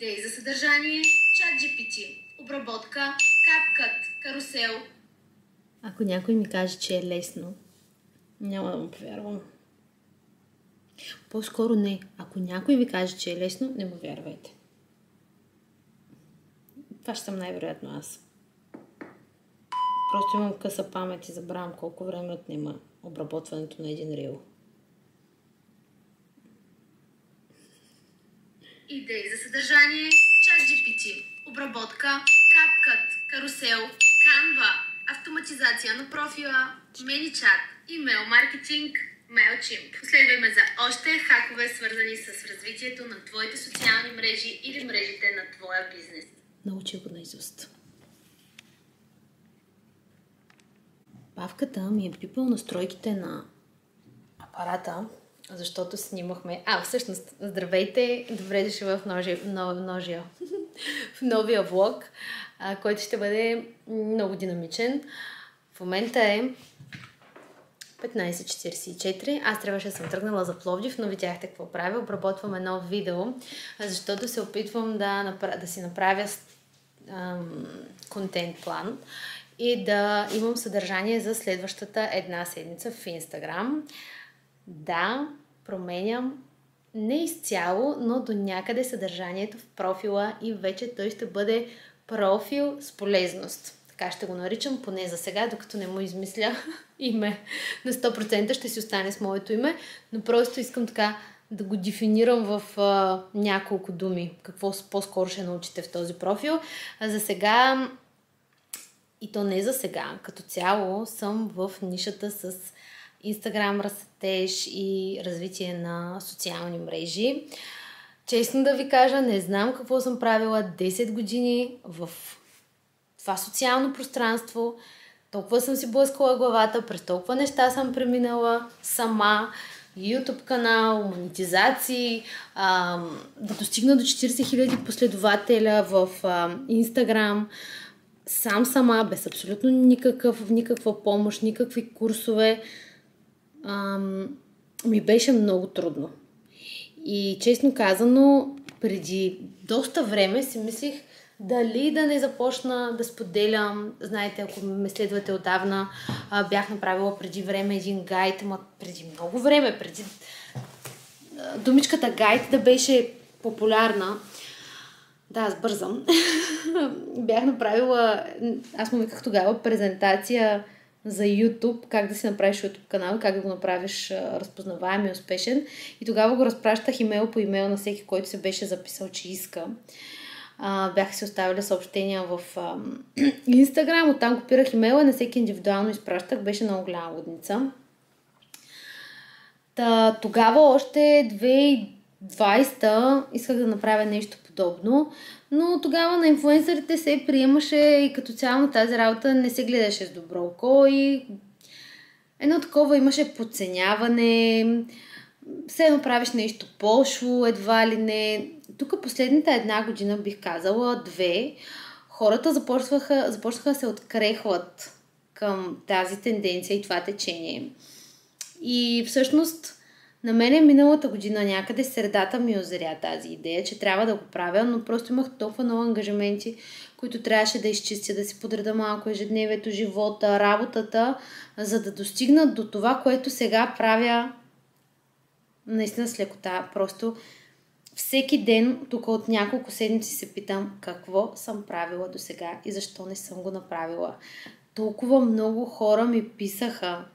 Идеи за съдържание, ChatGPT, обработка, CapCut, карусел. Ако някой ми каже, че е лесно, няма да му повярвам. По-скоро не. Ако някой ви каже, че е лесно, не му вярвайте. Това ще съм най-вероятно аз. Просто имам къса памет и забравям колко време отнема обработването на един рил. Идеи за съдържание, ChatGPT, обработка, CapCut, карусел, Canva, автоматизация на профила, ManyChat, имейл маркетинг, MailChimp. Последвай ме за още хакове, свързани с развитието на твоите социални мрежи или мрежите на твоя бизнес. Научи го наизуст. Павката ми е пипал настройките на апарата, защото снимахме... Всъщност, здравейте! Добре дошли в в новия влог, който ще бъде много динамичен. В момента е 15:44. Аз трябваше да съм тръгнала за Пловдив, но видяхте какво правя. Обработвам едно видео, защото се опитвам да си направя контент план и да имам съдържание за следващата една седмица в Инстаграм. Да, променям не изцяло, но до някъде съдържанието в профила и вече той ще бъде профил с полезност. Така ще го наричам, поне за сега, докато не му измисля име. На 100% ще си остане с моето име, но просто искам така да го дефинирам в няколко думи. Какво по-скоро ще научите в този профил. За сега, и то не за сега, като цяло съм в нишата с Инстаграм, растеж и развитие на социални мрежи. Честно да ви кажа, не знам какво съм правила 10 години в това социално пространство. Толкова съм си блъскала главата, през толкова неща съм преминала сама. YouTube канал, монетизации, да достигна до 40 000 последователя в Instagram, сама, без абсолютно никаква помощ, никакви курсове. Ми беше много трудно. И честно казано, преди доста време си мислих дали да не започна да споделям. Знаете, ако ме следвате отдавна, бях направила преди време един гайд, преди много време, преди думичката гайд да беше популярна. Да, аз бързам. Бях направила, аз му виках тогава презентация за YouTube, как да си направиш YouTube канал, как да го направиш разпознаваем и успешен. И тогава го разпращах имейл по имейл на всеки, който се беше записал, че иска. Бях си оставила съобщения в Инстаграм, оттам копирах имейла, на всеки индивидуално изпращах, беше много голяма лудница. Тогава още 2020 исках да направя нещо подобно, но тогава на инфлуенсърите се приемаше и като цяло на тази работа не се гледаше с добро око и едно такова имаше подценяване, все едно правиш нещо пошло, едва ли не. Тук последната една година, бих казала, 2, хората започнаха да се открехват към тази тенденция и това течение. И всъщност на мене миналата година някъде средата ми озря тази идея, че трябва да го правя, но просто имах толкова много ангажименти, които трябваше да изчистя, да си подреда малко ежедневието, живота, работата, за да достигна до това, което сега правя наистина с лекота. Просто всеки ден, тук от няколко седмици се питам какво съм правила до сега и защо не съм го направила. Толкова много хора ми писаха,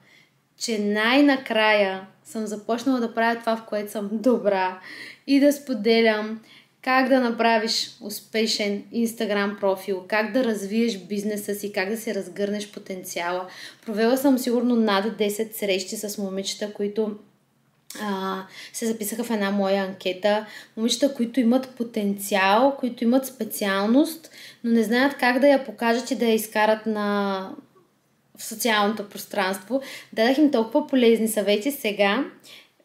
че най-накрая съм започнала да правя това, в което съм добра и да споделям как да направиш успешен Инстаграм профил, как да развиеш бизнеса си, как да си разгърнеш потенциала. Провела съм сигурно над 10 срещи с момичета, които се записаха в една моя анкета. Момичета, които имат потенциал, които имат специалност, но не знаят как да я покажат и да я изкарат в социалното пространство. Дадах им толкова полезни съвети. Сега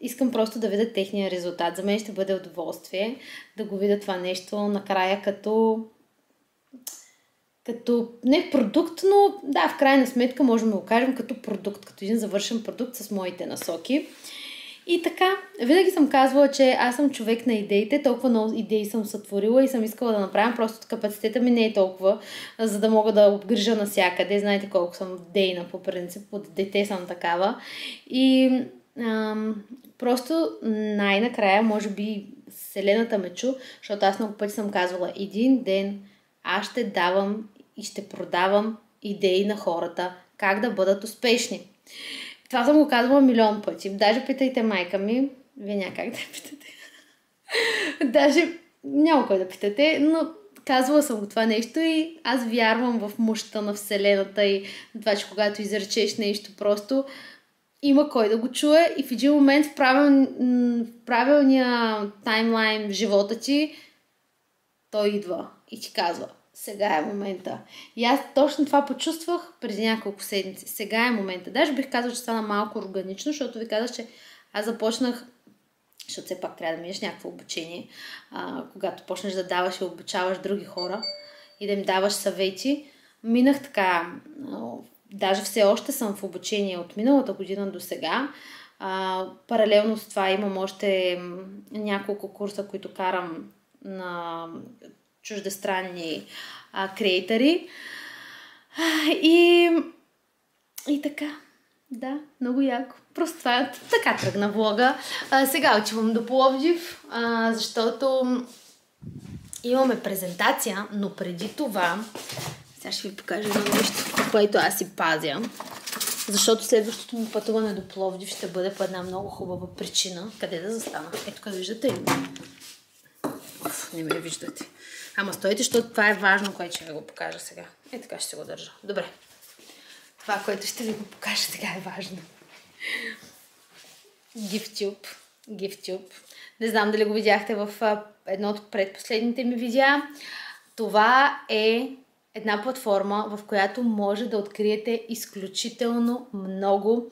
искам просто да видя техния резултат. За мен ще бъде удоволствие да го видя това нещо накрая като не продукт, но да, в крайна сметка можем да го кажем като продукт, като един завършен продукт с моите насоки. И така, винаги съм казвала, че аз съм човек на идеите, толкова много идеи съм сътворила и съм искала да направя, просто капацитета ми не е толкова, за да мога да обгрижа навсякъде. Знаете колко съм дейна по принцип, от дете съм такава. И просто най-накрая, може би, Вселената ме чу, защото аз много пъти съм казвала, един ден аз ще давам и ще продавам идеи на хората, как да бъдат успешни. Това съм го казвала милион пъти. Даже питайте майка ми. Вие няма как да я питате. Даже няма кой да питате, но казвала съм го това нещо и аз вярвам в мощта на Вселената и това, че когато изречеш нещо, просто има кой да го чуе и в един момент в правилния таймлайн в живота ти той идва и ти казва: сега е момента. И аз точно това почувствах преди няколко седмици. Сега е момента. Даже бих казала, че стана малко органично, защото ви казах, че аз започнах, защото все пак трябва да минеш някакво обучение, когато почнеш да даваш и обучаваш други хора и да им даваш съвети. Минах така, даже все още съм в обучение от миналата година до сега. Паралелно с това имам още няколко курса, които карам на чуждестранни креатори. И така, да, много яко. Просто това така тръгна влога. Сега отивам до Пловдив, защото имаме презентация, но преди това сега ще ви покажа едно нещо, което аз си пазя. Защото следващото ми пътуване до Пловдив ще бъде по една много хубава причина. Къде да застана? Ето къде виждате ли? Не ме виждате. Ама стойте, защото това е важно, което ще ви го покажа сега. Така ще се го държа. Добре. Това, което ще ви го покажа сега, е важно. GiftTube. Не знам дали го видяхте в едно от предпоследните ми видеа. Това е една платформа, в която може да откриете изключително много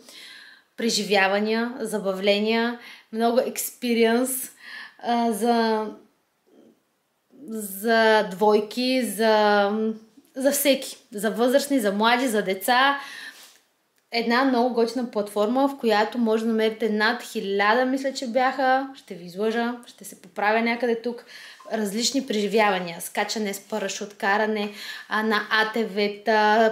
преживявания, забавления, много експириенс за двойки, за всеки. За възрастни, за млади, за деца. Една много готина платформа, в която може да намерите над 1000, мисля, че бяха. Ще ви излъжа, ще се поправя някъде тук. Различни преживявания. Скачане с парашут, каране на АТВ-та,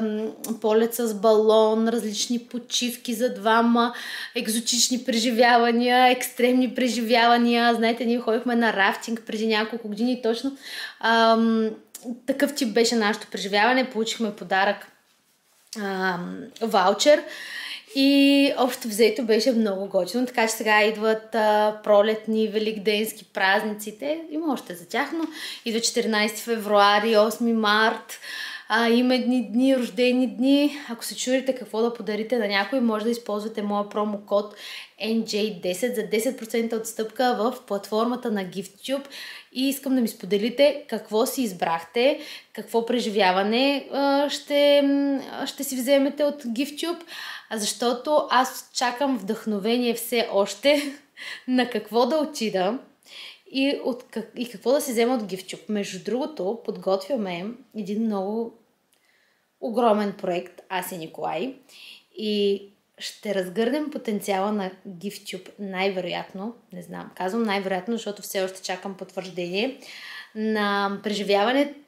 полет с балон, различни почивки за двама, екзотични преживявания, екстремни преживявания. Знаете, ние ходихме на рафтинг преди няколко години точно. Такъв тип беше нашето преживяване. Получихме подарък ваучер. И общо взето беше много готино, така че сега идват пролетни, великденски празниците. Има още за тях, но идва 14 февруари, 8 март, именни дни, рождени дни. Ако се чудите какво да подарите на някой, може да използвате моя промокод NJ10 за 10% отстъпка в платформата на GiftTube. И искам да ми споделите какво си избрахте, какво преживяване ще си вземете от GiftTube, защото аз чакам вдъхновение все още на какво да отида и какво да си взема от GiftTube. Между другото, подготвяме един много огромен проект, аз и Николай, и ще разгърнем потенциала на GiftTube най-вероятно, не знам, казвам най-вероятно, защото все още чакам потвърждение на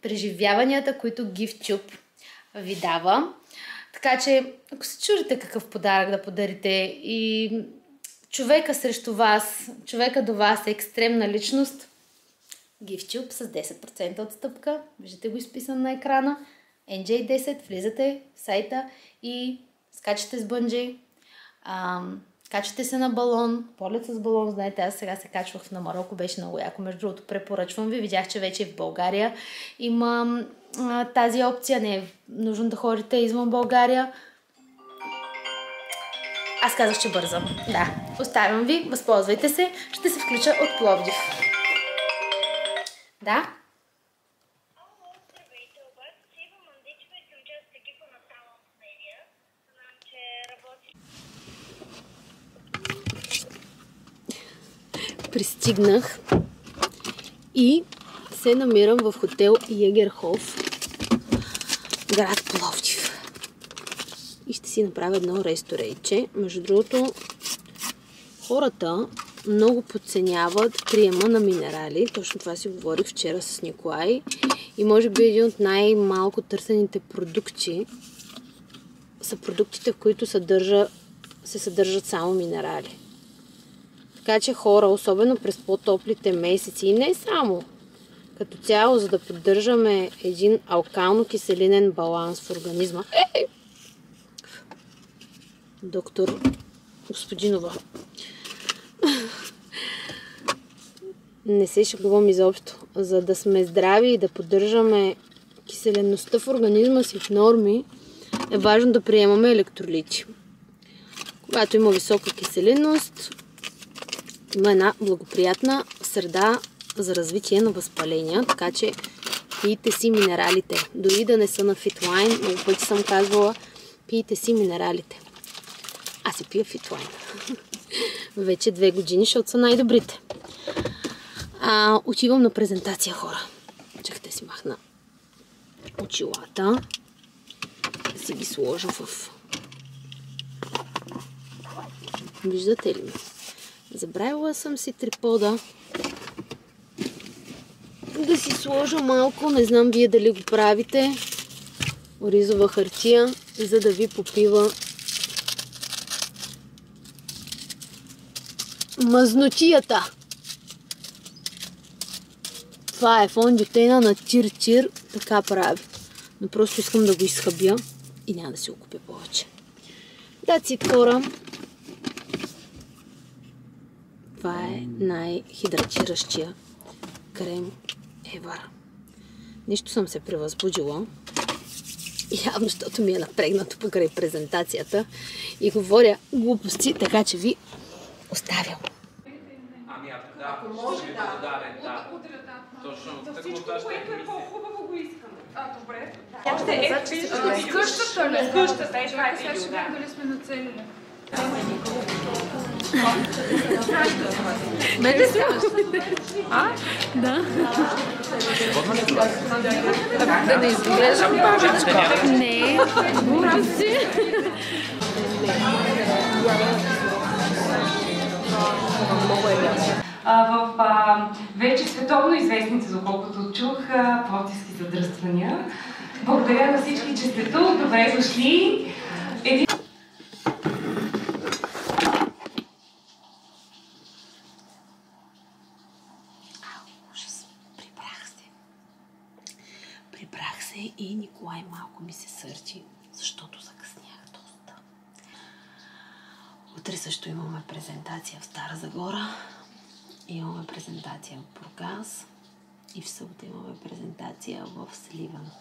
преживяванията, които GiftTube ви дава. Така че, ако се чудите какъв подарък да подарите и човека срещу вас, човека до вас е екстремна личност, GiftTube с 10% отстъпка, виждате го изписано на екрана, NJ10, влизате в сайта и скачате с бънджи, качате се на балон, полет с балон, знаете, аз сега се качвах на Марокко, беше много яко, между другото препоръчвам ви, видях, че вече в България има тази опция, не е нужно да ходите извън България. Аз казах, че бързам. Да, оставям ви, възползвайте се, ще се включа от Пловдив. Да? Пристигнах и се намирам в хотел Егерхоф, град Пловдив. И ще си направя едно ресторейче. Между другото, Хората много подценяват приема на минерали. Точно това си говорих вчера с Николай. И може би един от най-малко търсените продукти са продуктите, в които се съдържат само минерали. Така че хора, особено през по-топлите месеци и не само, като цяло, за да поддържаме един алкално-киселинен баланс в организма. Доктор Господинова. Не се шегувам изобщо. За да сме здрави и да поддържаме киселеността в организма си в норми, е важно да приемаме електролити. Когато има висока киселинност, има една благоприятна среда за развитие на възпаления, така че пийте си минералите. Дори да не са на фитлайн, много пъти съм казвала, пийте си минералите. Аз си пия фитлайн. Вече 2 години, защото са най-добрите. Отивам на презентация, хора. Чакайте си махна очилата. Да си ги сложа в... Виждате ли ми? Забравила съм си трипода. Да си сложа малко, не знам вие дали го правите, оризова хартия, за да ви попива мазнотията. Това е фондютена на Чир-Чир, така прави. Но просто искам да го изхъбя и няма да си го купя повече. That's хора. Това е най-хидратиращия крем ever. Нищо съм се превъзбудила. Явно, защото ми е напрегнато покрай презентацията и говоря глупости, така че ви оставям. Ако може, да. Точно. За всичко, което е по-хубаво, го искам. Добре. Още с къщата ли? С къщата, това е видео, да. Дали сме нацелили? Мене се? Да. Да не изглеждам бабичка. Не. Глупости. В вече световно известните, доколкото чух, пловдивски задръствания. Благодаря на всички, че сте тук. Добре дошли. Прибрах се и Николай малко ми се сърди, защото закъснях доста. Утре също имаме презентация в Стара Загора. Имаме презентация в Бургас и в събота имаме презентация в Сливан.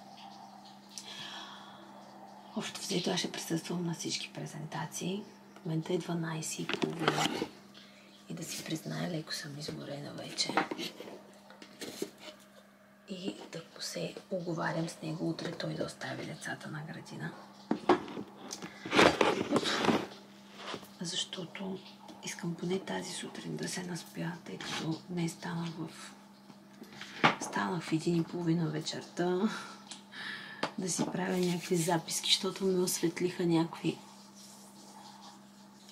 Общо взето аз ще присъствам на всички презентации. В момента е 12:30 и да си призная, леко съм изморена вече. И да се оговарям с него утре той да остави децата на градина. Защото искам поне тази сутрин да се наспя, тъй като днес станах в 1:30 вечерта да си правя някакви записки, защото ме осветлиха някакви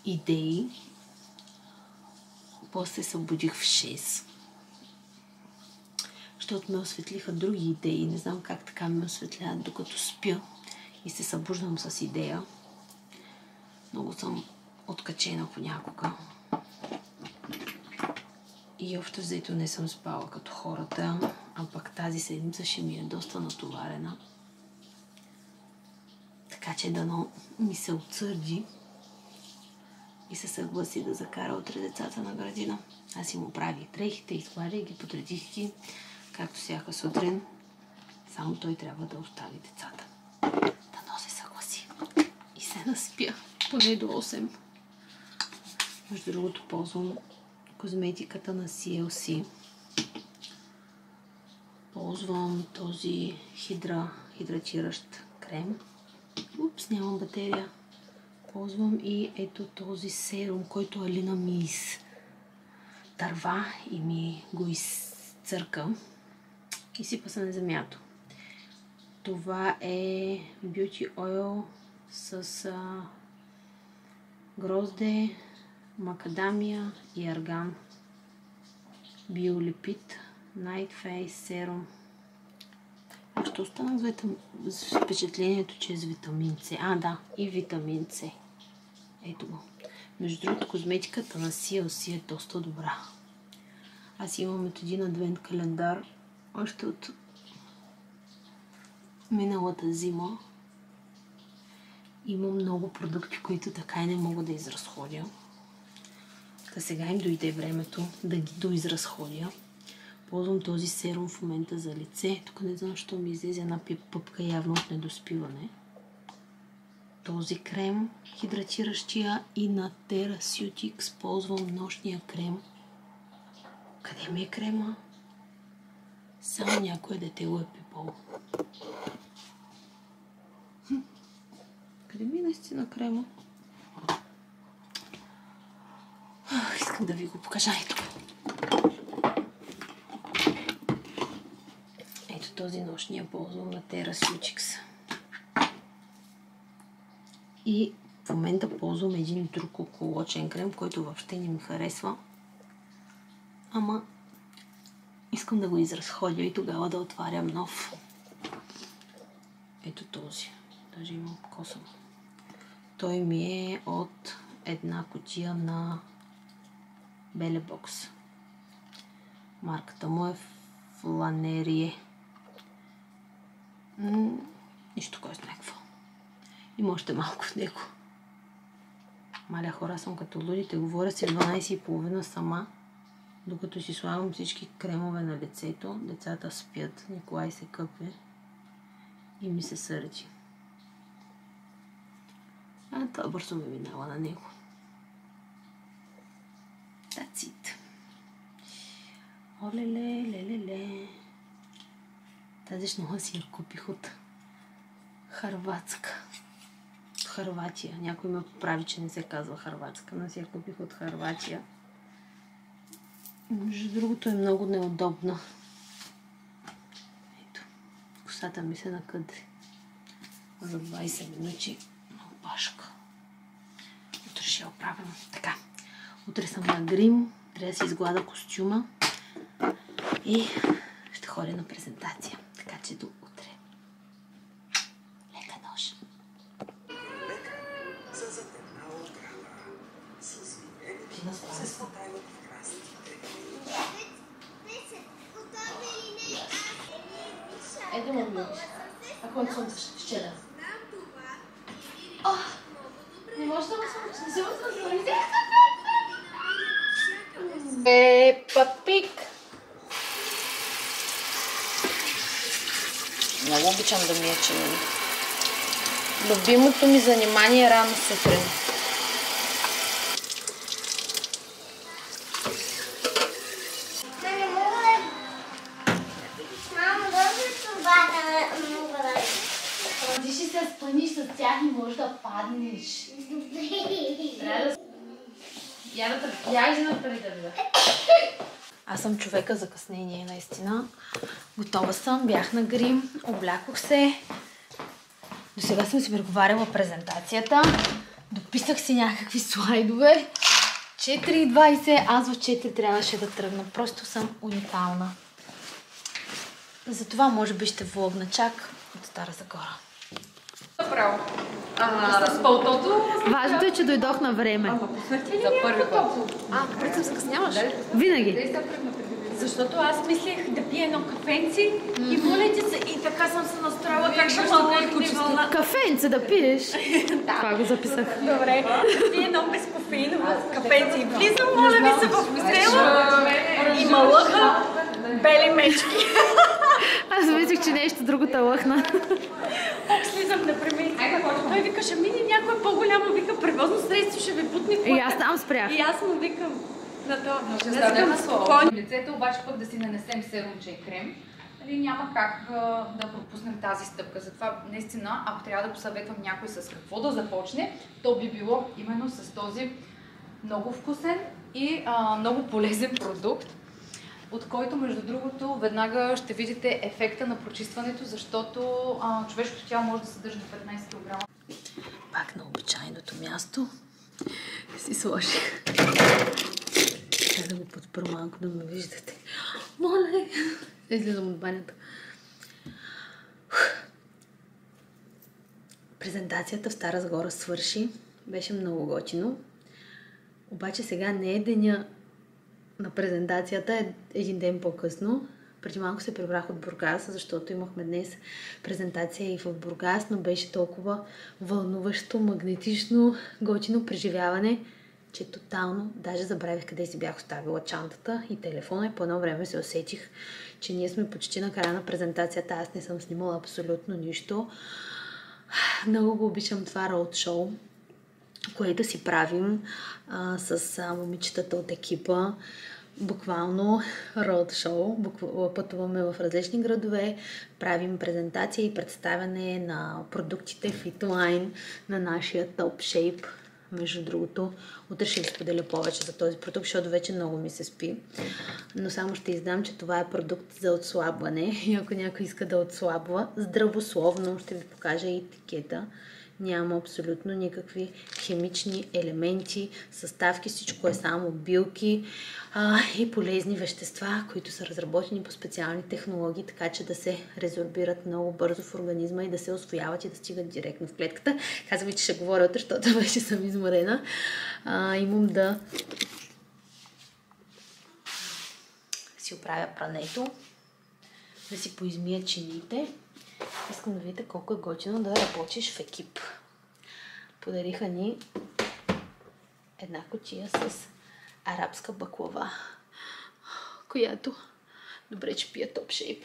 идеи. После се събудих в 6, защото ме осветлиха други идеи. Не знам как така ме осветляват докато спя и се събуждам с идея. Много съм откачена понякога. И общо взето не съм спала като хората, а пък тази седмица ще ми е доста натоварена. Така че дано ми се отсърди и се съгласи да закара утре децата на градина. Аз си му правих дрехите, изкладих ги, подредих ги, както всяка сутрин. Само той трябва да остави децата. Дано се съгласи и се наспя поне до 8. Между другото ползвам козметиката на CLC. Ползвам този хидратиращ крем. Упс, нямам батерия. Ползвам и ето този серум, който Алина ми изтърва и ми го изцърка и сипа се на земята. Това е Beauty Oil с грозде, макадамия и арган. Биолипид, Night Face Serum. Ще останах с впечатлението, че е с витамин С. Да, и витамин С. Ето го. Между другото, козметиката на CLC е доста добра. Аз имам един адвент календар още от миналата зима. Има много продукти, които така и не мога да изразходя. Та сега им дойде времето да ги доизразходя. Ползвам този серум в момента за лице. Тук не знам, защо ми излезе една пъпка явно от недоспиване. Този крем, хидратиращия, и на Terasutics ползвам нощния крем. Къде ми е крема? Само някое дете го е пипало. Къде ми е наистина крема? Искам да ви го покажа. Ето. Ето този нощния ползвам на Terasutics. И в момента ползвам един друг околочен крем, който въобще не ми харесва. Ама искам да го изразходя и тогава да отварям нов. Ето този. Даже имам косъм. Той ми е от една кутия на Белебокс. Марката му е Фланерие. Нищо кой знае какво. Има още малко в него. Маля хора, съм като лудите. Говоря си 12:30 сама, докато си слагам всички кремове на лицето. Децата спят. Николай се къпе и ми се сърди. Това бързо ме минава на него. That's it. Олеле, лелеле. Тази шнуха си я купих от Хърватска. От Хърватия. Някой ме поправи, че не се казва Хърватска, но си я купих от Хърватия. Между другото е много неудобна. Ето. Косата ми се накъдри. За 20 минути на опашка. Утре ще я оправям. Така. Утре съм на грим. Трябва да си изглада костюма. И ще ходя на презентация. Така че до утре. Лека нощ. Ето ме любиш. Ако не съм вчера. Не може да ме слушаш. Не се възможно. Папик. Много обичам да мия чинени. Любимото ми занимание е рано сутрин. Ти ще се спъниш с тях и можеш да паднеш. Трябва да... Я изна преди да видя. Аз съм човека закъснение, наистина. Готова съм, бях на грим, облякох се. До сега съм си преговаряла презентацията. Дописах си някакви слайдове. 4:20, аз в 4 трябваше да тръгна. Просто съм уникална. Затова може би ще влогна чак от Стара Загора. Направо. С пълтото... Важното е, че дойдох на време. За първи път. Преди съм скъсняваш? Винаги. Защото аз мислех да пия едно кафенци и молете се, и така съм се настроила, как ще малъкне вълна. Кафенце да пиеш? Това го записах. Добре, да пия едно безкофеиново кафенци. Влизам, моля ви се, в хотела и малъха бели мечки. Аз мислех, че нещо друго те лъхна. Слизам на премиер. Той вика, ще мине някой по-голямо, вика, превозно средство, ще ви бутне. И аз там спрях. И аз му викам на това. Ще стане на спокойно. Лицето обаче пък да си нанесем серумче и крем, няма как да пропуснем тази стъпка. Затова наистина, ако трябва да посъветвам някой с какво да започне, то би било именно с този много вкусен и много полезен продукт, от който, между другото, веднага ще видите ефекта на прочистването, защото човешкото тяло може да съдържа до 15 кг. Пак на обичайното място си сложих да го подпра малко, да ме виждате. Моля! Излизам от банята. Презентацията в Стара Загора свърши. Беше много готино. Обаче сега не е деня на презентацията, е един ден по-късно. Преди малко се прибрах от Бургас, защото имахме днес презентация и в Бургас, но беше толкова вълнуващо, магнетично, готино преживяване, че тотално даже забравих къде си бях оставила чантата и телефона и по едно време се усетих, че ние сме почти на края на презентацията. Аз не съм снимала абсолютно нищо. Много го обичам това роуд шоу, което си правим с момичетата от екипа. Буквално роуд шоу. Пътуваме в различни градове, правим презентация и представяне на продуктите FitLine на нашия Top Shape. Между другото, утре ще ви споделя повече за този продукт, защото вече много ми се спи. Но само ще издам, че това е продукт за отслабване. И ако някой иска да отслабва, здравословно ще ви покажа и етикета. Няма абсолютно никакви химични елементи, съставки, всичко е само билки и полезни вещества, които са разработени по специални технологии, така че да се резорбират много бързо в организма и да се усвояват и да стигат директно в клетката. Казвам ви, че ще говоря утре, защото вече съм изморена. Имам да си оправя прането, да си поизмия чините. Искам да видите колко е готино да работиш в екип. Подариха ни една кутия с арабска баклава, която добре, че пия Top Shape.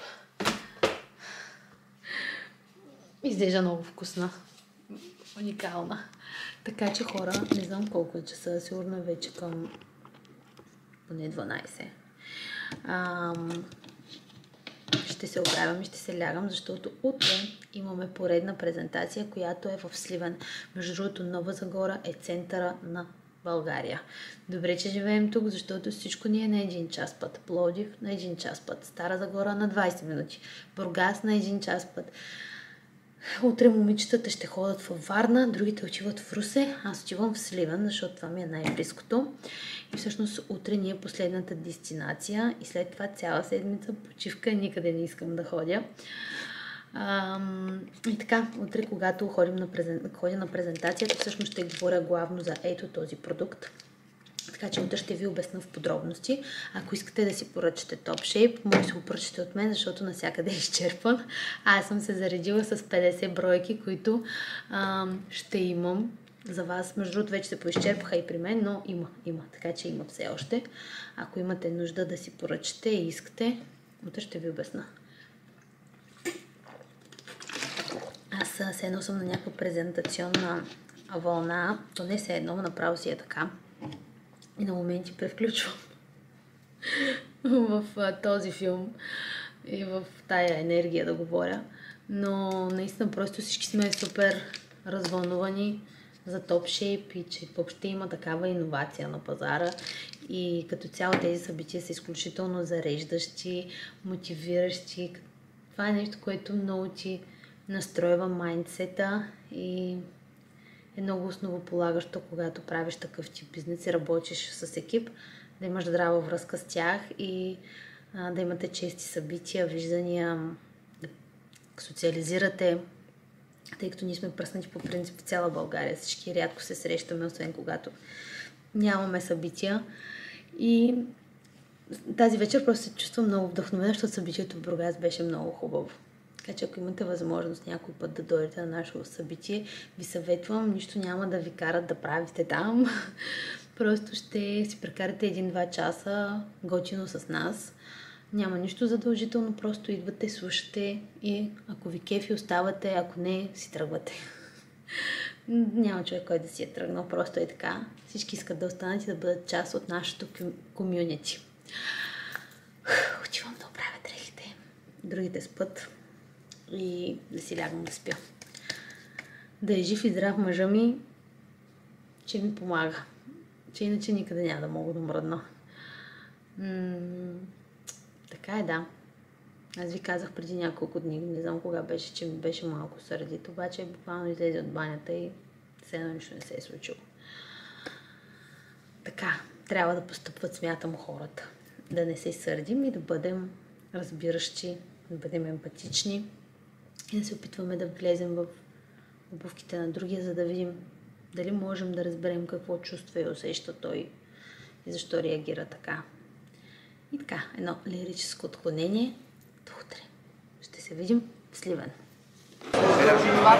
Изглежда много вкусна. Уникална. Така че хора, не знам колко е часа, сигурно е вече към поне 12. Ще се оправям и ще се лягам, защото утре имаме поредна презентация, която е в Сливен. Между другото, Нова Загора е центъра на България. Добре, че живеем тук, защото всичко ни е на 1 час път. Пловдив на 1 час път. Стара Загора на 20 минути. Бургас на 1 час път. Утре момичетата ще ходят във Варна, другите отиват в Русе, аз отивам в Сливен, защото това ми е най-близкото. И всъщност утре ни е последната дестинация и след това цяла седмица почивка, никъде не искам да ходя. И така, утре, когато ходя на презентацията, всъщност ще говоря главно за ето този продукт. Така че утре ще ви обясна в подробности. Ако искате да си поръчате Top Shape, може да си го поръчате от мен, защото навсякъде е изчерпан. Аз съм се заредила с 50 бройки, които ще имам за вас. Между другото, вече се поизчерпаха и при мен, но има. Така че има все още. Ако имате нужда да си поръчате и искате, утре ще ви обясна. Аз все едно съм на някаква презентационна вълна. То не все едно, направо си е така. И на моменти превключвам в този филм и в тая енергия да говоря. Но наистина просто всички сме супер развълнувани за Top Shape и че въобще има такава иновация на пазара. И като цяло тези събития са изключително зареждащи, мотивиращи. Това е нещо, което много ти настройва майндсета и е много основополагащо, когато правиш такъв тип бизнес и работиш с екип, да имаш здрава връзка с тях и да имате чести събития, виждания, да социализирате, тъй като ние сме пръснати по принцип в цяла България. Всички рядко се срещаме, освен когато нямаме събития. И тази вечер просто се чувствам много вдъхновена, защото събитието в Бургас беше много хубаво. Така че ако имате възможност някой път да дойдете на нашето събитие, ви съветвам, нищо няма да ви карат да правите там. Просто ще си прекарате 1-2 часа готино с нас. Няма нищо задължително, просто идвате, слушате и ако ви кефи оставате, ако не, си тръгвате. Няма човек, който да си е тръгнал, просто е така. Всички искат да останат и да бъдат част от нашото комюнити. Отивам да оправя дрехите. Другите спят и да си лягам да спя. Да е жив и здрав мъжа ми, че ми помага. Че иначе никъде няма да мога да мръдна. Така е, да. Аз ви казах преди няколко дни, не знам кога беше, че ми беше малко сърдит, обаче буквално излезе от банята и все едно нищо не се е случило. Така, трябва да постъпват, смятам, хората. Да не се сърдим и да бъдем разбиращи, да бъдем емпатични и да се опитваме да влезем в обувките на другия, за да видим дали можем да разберем какво чувства и усеща той и защо реагира така. И така, едно лирическо отклонение. До утре. Ще се видим в Сливен. Това